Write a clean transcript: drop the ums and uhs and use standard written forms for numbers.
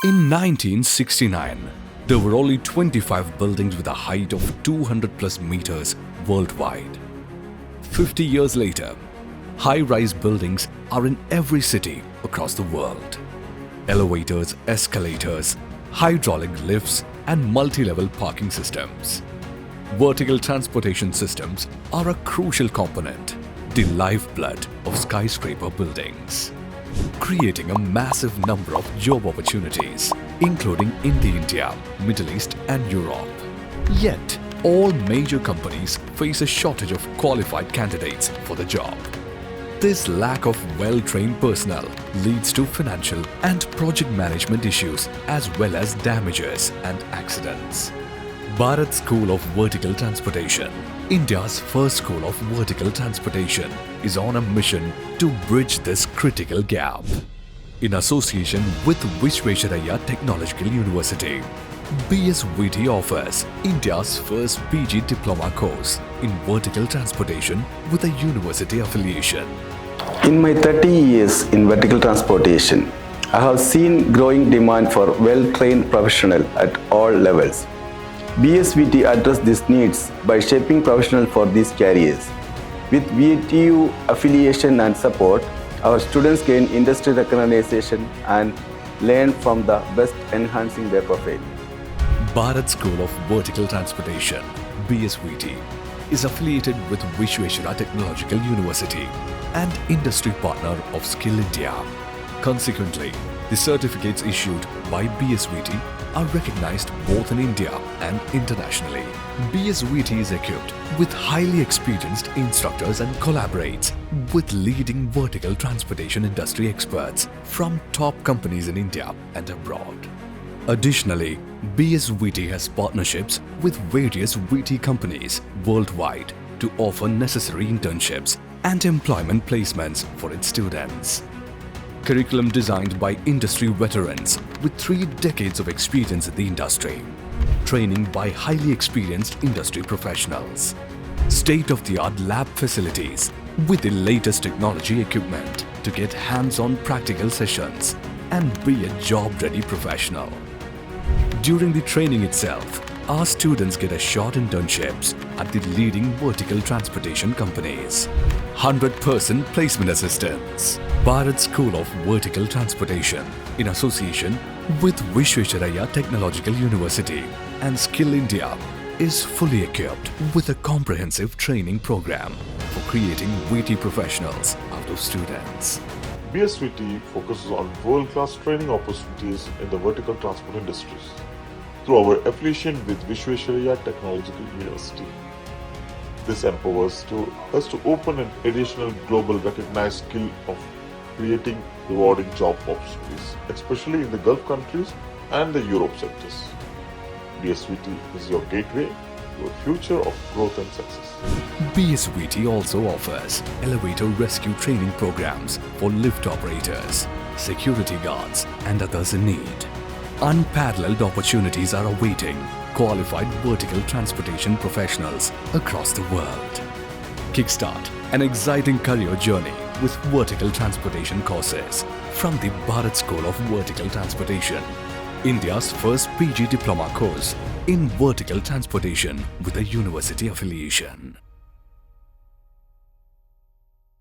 In 1969, there were only 25 buildings with a height of 200 plus meters worldwide. 50 years later, high-rise buildings are in every city across the world. Elevators, escalators, hydraulic lifts, and multi-level parking systems. Vertical transportation systems are a crucial component, the lifeblood of skyscraper buildings, creating a massive number of job opportunities, including in the India, Middle East and Europe. Yet, all major companies face a shortage of qualified candidates for the job. This lack of well-trained personnel leads to financial and project management issues as well as damages and accidents. Bharath School of Vertical Transportation, India's first school of vertical transportation, is on a mission to bridge this critical gap. In association with Visvesvaraya Technological University, BSVT offers India's first PG Diploma course in vertical transportation with a university affiliation. In my 30 years in vertical transportation, I have seen growing demand for well-trained professionals at all levels. BSVT addresses these needs by shaping professionals for these careers. With VTU affiliation and support, our students gain industry recognition and learn from the best, enhancing their profile. Bharath School of Vertical Transportation, BSVT, is affiliated with Visvesvaraya Technological University and industry partner of Skill India. Consequently, the certificates issued by BSVT are recognized both in India and internationally. BSVT is equipped with highly experienced instructors and collaborates with leading vertical transportation industry experts from top companies in India and abroad. Additionally, BSVT has partnerships with various VT companies worldwide to offer necessary internships and employment placements for its students. Curriculum designed by industry veterans with 3 decades of experience in the industry. Training by highly experienced industry professionals. State-of-the-art lab facilities with the latest technology equipment to get hands-on practical sessions and be a job-ready professional. During the training itself, our students get a short internships at the leading vertical transportation companies. 100% placement assistance. Bharath School of Vertical Transportation, in association with Visvesvaraya Technological University and Skill India, is fully equipped with a comprehensive training program for creating VT professionals out of students. BSVT focuses on world-class training opportunities in the vertical transport industries through our affiliation with Visvesvaraya Technological University. This empowers us to open an additional global recognized skill of creating rewarding job opportunities, especially in the Gulf countries and the Europe sectors. BSVT is your gateway to a future of growth and success. BSVT also offers elevator rescue training programs for lift operators, security guards, and others in need. Unparalleled opportunities are awaiting qualified vertical transportation professionals across the world. Kickstart an exciting career journey with vertical transportation courses from the Bharath School of Vertical Transportation, India's first PG Diploma course in vertical transportation with a university affiliation.